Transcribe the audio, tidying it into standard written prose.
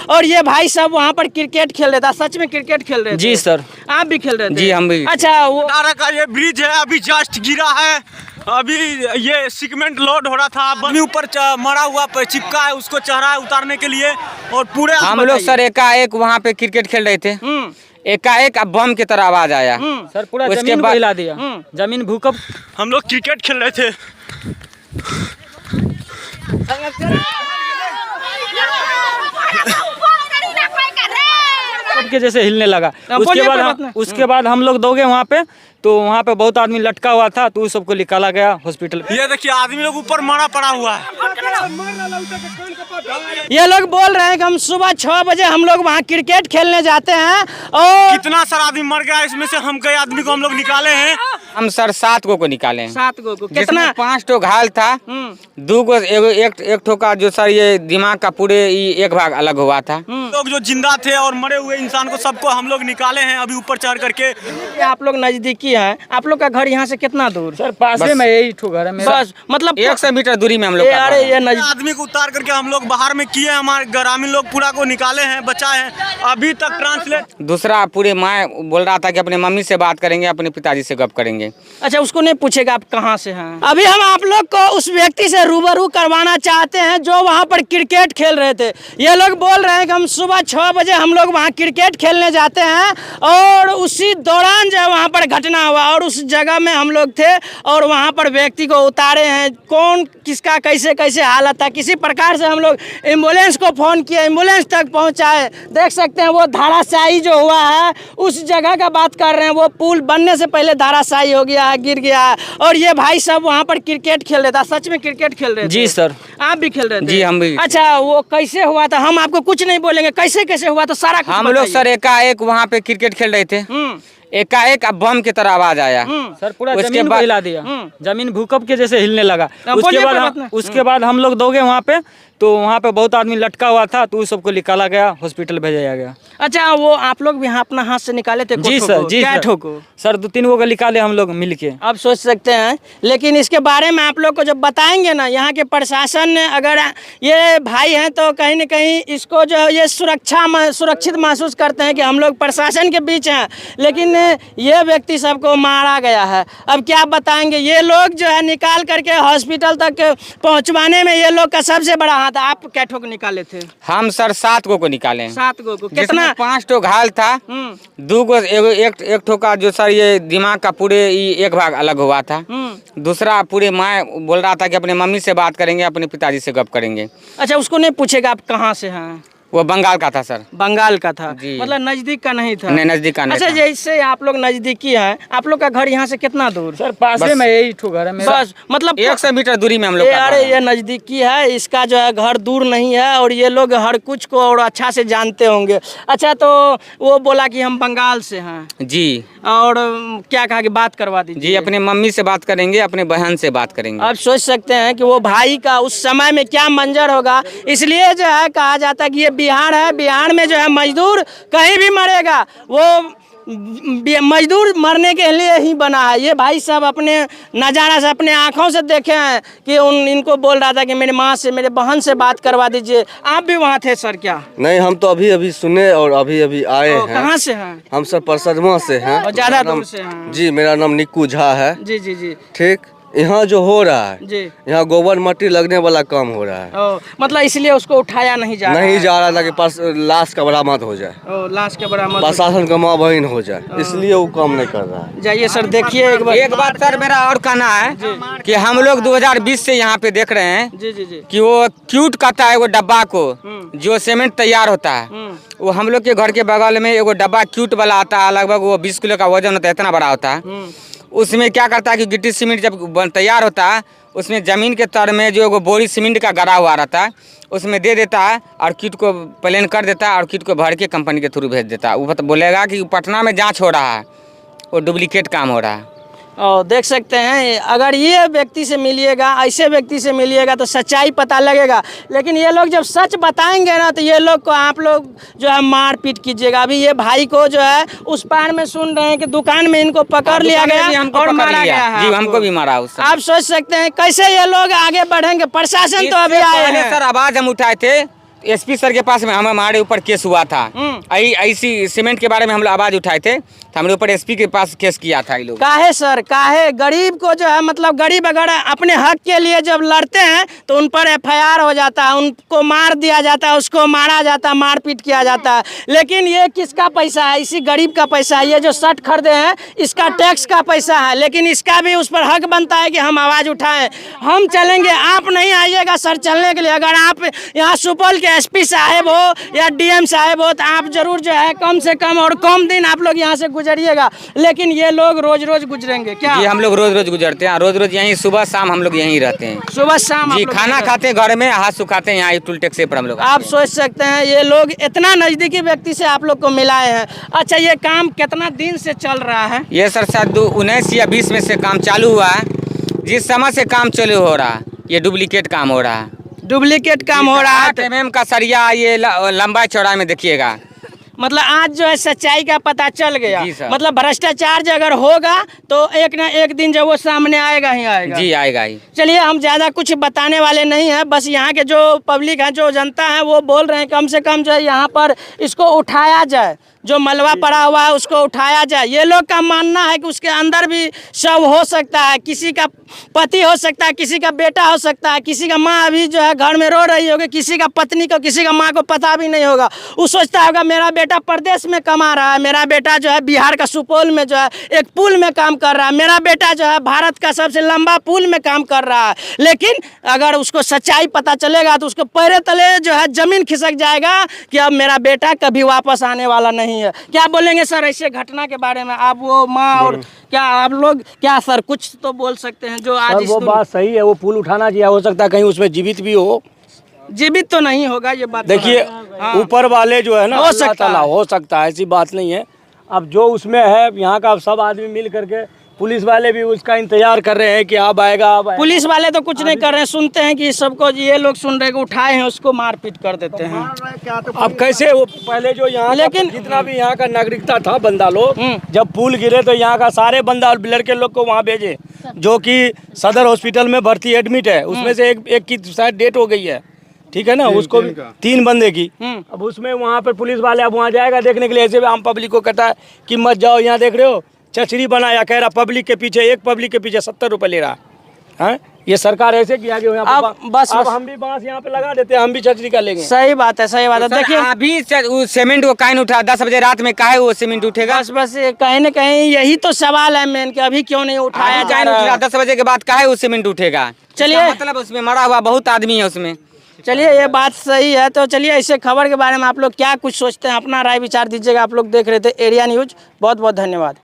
और ये भाई साहब वहाँ पर क्रिकेट खेल रहे थे, सच में क्रिकेट खेल रहे थे? जी सर। आप भी खेल रहे थे? जी हम भी। अच्छा, वो का ये ब्रिज है, अभी जस्ट गिरा है। अभी ये सीमेंट लोड हो रहा था, आदमी ऊपर मरा हुआ चिपका है, उसको चढ़ा है उतारने के लिए। और पूरे हम लोग सर एकाएक वहाँ पे क्रिकेट खेल रहे थे, एकाएक बम की तरह आवाज आया सर, पूरा जमीन को हिला दिया। जमीन भूकंप। हम लोग क्रिकेट खेल रहे थे। के जैसे हिलने लगा। उसके बाद हम लोग दौड़े वहाँ पे, तो वहाँ पे बहुत आदमी लटका हुआ था, तो उस सबको निकाला गया हॉस्पिटल। ये देखिए आदमी लोग ऊपर मरा पड़ा हुआ है। ये लोग बोल रहे हैं कि हम सुबह 6 बजे हम लोग वहाँ क्रिकेट खेलने जाते हैं और कितना सारा आदमी मर गया, इसमें से हम कई आदमी को हम लोग निकाले हैं। हम सर 7 को निकाले हैं। 7 को कितना? 5 ठो घायल था, 2 को एक ठो का जो सर ये दिमाग का पूरे एक भाग अलग हुआ था। लोग जो जिंदा थे और मरे हुए इंसान को सबको हम लोग निकाले हैं अभी ऊपर चढ़ करके। आप लोग नजदीकी है, आप लोग का घर यहाँ से कितना दूर? सर पास में यही ठो घर है मेरा। बस मतलब 100 मीटर दूरी में हम लोग। अरे ये आदमी को उतार करके हम लोग बाहर में किए, हमारे ग्रामीण लोग पूरा को निकाले हैं, बचाए हैं अभी तक। ट्रांसलेट दूसरा पूरे माँ बोल रहा था कि अपने मम्मी से बात करेंगे, अपने पिताजी से गप करेंगे। अच्छा, उसको नहीं पूछेगा आप कहाँ से हैं? अभी हम आप लोग को उस व्यक्ति से रूबरू करवाना चाहते हैं जो वहाँ पर क्रिकेट खेल रहे थे। ये लोग बोल रहे हैं कि हम सुबह 6 बजे हम लोग वहाँ क्रिकेट खेलने जाते हैं और उसी दौरान जो वहाँ पर घटना हुआ और उस जगह में हम लोग थे और वहाँ पर व्यक्ति को उतारे हैं। कौन किसका कैसे कैसे हालत था, किसी प्रकार से हम लोग एम्बुलेंस को फ़ोन किया, एम्बुलेंस तक पहुँचाए। देख सकते हैं वो धाराशायी जो हुआ है उस जगह का बात कर रहे हैं। वो पुल बनने से पहले धाराशायी हो गया है, गिर गया है। और ये भाई साहब वहाँ पर क्रिकेट खेल रहे थे, सच में क्रिकेट खेल रहे थे? जी सर। आप भी खेल रहे थे? जी हम भी। अच्छा, वो कैसे हुआ था? हम आपको कुछ नहीं बोलेंगे, कैसे कैसे हुआ था सारा कुछ हम लोग सर एकाएक वहाँ पे क्रिकेट खेल रहे थे, एकाएक बम की तरह आवाज आया सर, पूरा जमीन को हिला दिया। जमीन भूकंप के जैसे हिलने लगा। उसके बाद हम लोग दौड़े वहाँ पे, तो वहाँ पे बहुत आदमी लटका हुआ था, तो उस सबको निकाला गया, हॉस्पिटल भेजा गया। अच्छा, वो आप लोग भी अपना हाथ से निकाले थे? जी सर। जी सर 2-3 को निकाले हम लोग मिलके। आप सोच सकते हैं, लेकिन इसके बारे में आप लोग को जब बताएंगे ना, यहाँ के प्रशासन ने, अगर ये भाई हैं तो कहीं न कहीं इसको जो ये सुरक्षित महसूस करते हैं कि हम लोग प्रशासन के बीच हैं, लेकिन ये व्यक्ति सबको मारा गया है। अब क्या बताएंगे? ये लोग जो है निकाल करके हॉस्पिटल तक पहुँचवाने में ये लोग का सबसे बड़ा हाथ। आप क्या ठोक निकाले थे? हम सर 7 को निकाले। 7 को कितना? 5 ठो घायल था, 2 को एक ठो का जो सर ये दिमाग का पूरे एक भाग अलग हुआ था। दूसरा पूरे माँ बोल रहा था कि अपने मम्मी से बात करेंगे, अपने पिताजी से गप करेंगे। अच्छा, उसको नहीं पूछेगा आप कहाँ से हैं? वो बंगाल का था सर। बंगाल का था? जी। मतलब नजदीक का नहीं था? नहीं, नजदीक का नहीं। अच्छा, जैसे आप लोग नजदीकी हैं, आप लोग का घर यहाँ से कितना दूर? सर पास में यही ठो घर है मेरा। बस मतलब 100 मीटर दूरी में हम लोग। अरे ये नजदीकी है, इसका जो है घर दूर नहीं है और ये लोग हर कुछ को और अच्छा से जानते होंगे। अच्छा, तो वो बोला कि हम बंगाल से हैं। जी। और क्या कहा कि बात करवा दीजिए? जी, अपने मम्मी से बात करेंगे, अपने बहन से बात करेंगे। आप सोच सकते हैं कि वो भाई का उस समय में क्या मंजर होगा। इसलिए जो है कहा जाता है कि ये बिहार है, बिहार में जो है मजदूर कहीं भी मरेगा, वो मजदूर मरने के लिए ही बना है। ये भाई साहब अपने नज़ारा से, अपने आँखों से देखे हैं कि इनको बोल रहा था कि मेरी माँ से, मेरे बहन से बात करवा दीजिए। आप भी वहाँ थे सर क्या? नहीं, हम तो अभी सुने और अभी आए हैं। कहाँ से हैं? हम सर परसदमा से हैं। ज़्यादा दूर से हैं? जी, मेरा नाम निक्कू झा है। जी जी जी। ठीक, यहाँ जो हो रहा है जी, यहाँ गोबर मट्टी लगने वाला काम हो रहा है। मतलब इसलिए उसको उठाया नहीं जा रहा था कि पास लाश का बरामद हो जाए, लाश का बरामद, प्रशासन का माँ बहन हो जाए, इसलिए वो काम नहीं कर रहा है। जाइए सर, देखिए एक बात सर मेरा और कहना है कि हम लोग 2020 से यहाँ पे देख रहे हैं जी जी जी कि वो क्यूट कहता है वो डब्बा को जो सीमेंट तैयार होता है, वो हम लोग के घर के बगल में एगो डब्बा क्यूट वाला आता है, लगभग वो 20 किलो का वजन होता है, इतना बड़ा होता है। उसमें क्या करता है कि गिट्टी सीमेंट जब तैयार होता है, उसमें ज़मीन के तर में जो बोरी सीमेंट का गड़ा हुआ रहता है उसमें दे देता है और किट को प्लेन कर देता है और किट को भर के कंपनी के थ्रू भेज देता है। वो बोलेगा कि पटना में जांच हो रहा है, वो डुप्लीकेट काम हो रहा है। और देख सकते हैं, अगर ये व्यक्ति से मिलिएगा, ऐसे व्यक्ति से मिलिएगा तो सच्चाई पता लगेगा। लेकिन ये लोग जब सच बताएंगे ना तो ये लोग को आप लोग जो है मार पीट कीजिएगा। अभी ये भाई को जो है उस पार में सुन रहे हैं कि दुकान में इनको पकड़ लिया गया और मारा गया है। जी, हमको भी मारा उस। आप सोच सकते हैं कैसे ये लोग आगे बढ़ेंगे। प्रशासन तो अभी आए हैं सर, आवाज हम उठाए थे एसपी सर के पास में हमारे ऊपर केस हुआ था। ऐसी सीमेंट के बारे में हम लोग आवाज उठाए थे, तो हमारे ऊपर एसपी के पास केस किया था ये लोग। काहे सर, काहे गरीब को जो है मतलब गरीब अगर अपने हक के लिए जब लड़ते हैं तो उन पर FIR हो जाता है, उनको मार दिया जाता है, उसको मारा जाता है, मारपीट किया जाता है। लेकिन ये किसका पैसा है? इसी गरीब का पैसा है। ये जो शर्ट खरीदे हैं इसका टैक्स का पैसा है, लेकिन इसका भी उस पर हक बनता है कि हम आवाज़ उठाएं। हम चलेंगे, आप नहीं आइएगा सर चलने के लिए। अगर आप यहाँ सुपौल के SP साहब हो या DM साहब हो तो आप जरूर जो है कम से कम और कम दिन आप लोग यहाँ से गुजरिएगा, लेकिन ये लोग रोज रोज गुजरेंगे क्या? जी हम लोग रोज रोज गुजरते हैं, रोज रोज यहीं सुबह शाम हम लोग यहीं रहते हैं। सुबह शाम जी खाना खाते हैं घर में, हाथ सुखाते हैं यहाँ टूल टैक्सी पर हम लोग। आप सोच सकते हैं ये लोग इतना नजदीकी व्यक्ति से आप लोग को मिलाए हैं। अच्छा, ये काम कितना दिन से चल रहा है? ये सर शायद 19 या 20 में से काम चालू हुआ है। जिस समय से काम चालू हो रहा है ये डुप्लीकेट काम हो रहा है। डुप्लीकेट काम हो रहा है। 8 mm का सरिया ये लंबाई चौड़ाई में देखिएगा। मतलब आज जो है सच्चाई का पता चल गया। जी सर। मतलब भ्रष्टाचार जो अगर होगा तो एक ना एक दिन जब वो सामने आएगा ही आएगा। जी आएगा ही। चलिए, हम ज़्यादा कुछ बताने वाले नहीं हैं, बस यहाँ के जो पब्लिक है, जो जनता है, वो बोल रहे हैं कम से कम जो है यहाँ पर इसको उठाया जाए, जो मलबा पड़ा हुआ है उसको उठाया जाए। ये लोग का मानना है कि उसके अंदर भी शव हो सकता है, किसी का पति हो सकता है, किसी का बेटा हो सकता है, किसी का माँ अभी जो है घर में रो रही होगी, किसी का पत्नी को, किसी का माँ को पता भी नहीं होगा। वो सोचता होगा मेरा बेटा प्रदेश में कमा रहा है, मेरा बेटा जो है बिहार का सुपौल में जो है एक पुल में काम कर रहा है, मेरा बेटा जो है भारत का सबसे लंबा पुल में काम कर रहा है। लेकिन अगर उसको सच्चाई पता चलेगा तो उसको पैरे तले जो है जमीन खिसक जाएगा कि अब मेरा बेटा कभी वापस आने वाला नहीं है। क्या बोलेंगे सर ऐसे घटना के बारे में? आप वो माँ और क्या आप लोग क्या सर कुछ तो बोल सकते हैं जो आज वो बात सही है, वो पुल उठाना चाहिए। हो सकता है कहीं उसमें जीवित भी हो। जीवित तो नहीं होगा, ये बात देखिए ऊपर वाले जो है ना, हो सकता है। हो सकता है, ऐसी बात नहीं है। अब जो उसमें है यहाँ का सब आदमी मिल करके, पुलिस वाले भी उसका इंतजार कर रहे हैं कि अब आएगा, अब आएगा। पुलिस वाले तो कुछ नहीं कर रहे हैं, सुनते हैं कि सबको ये लोग सुन रहे हैं, उठाए हैं उसको मारपीट कर देते हैं। अब कैसे वो पहले जो यहाँ लेकिन जितना भी यहाँ का नागरिकता था बंदा लोग, जब पुल गिरे तो यहाँ का सारे बंदा और लड़के लोग को वहाँ भेजे, जो कि सदर हॉस्पिटल में भर्ती एडमिट है। उसमें से एक की शायद डेट हो गई है, ठीक है ना, उसको 3 बंदे की। अब उसमें वहाँ पर पुलिस वाले अब वहाँ जाएगा देखने के लिए। ऐसे आम पब्लिक को कहता है कि मत जाओ, यहाँ देख रहे हो चचरी बनाया, कह रहा पब्लिक के पीछे, एक पब्लिक के पीछे 70 रुपये ले रहा है। ये सरकार ऐसे किया कि अब हम भी बांस यहाँ पे लगा देते हैं, हम भी चचरी का लेंगे। सही बात है, सही बात है। देखिए अभी सीमेंट वो काहे उठा 10 बजे रात में, काहे वो सीमेंट उठेगा? बस कहीं न कहीं यही तो सवाल है मेन कि अभी क्यों नहीं उठाया जा रहा है। 10 बजे के बाद काहे वो सीमेंट उठेगा? चलिए, मतलब उसमें मरा हुआ बहुत आदमी है उसमें। चलिए ये बात सही है। तो चलिए ऐसे खबर के बारे में आप लोग क्या कुछ सोचते हैं, अपना राय विचार दीजिएगा। आप लोग देख रहे थे एरिया न्यूज़। बहुत बहुत धन्यवाद।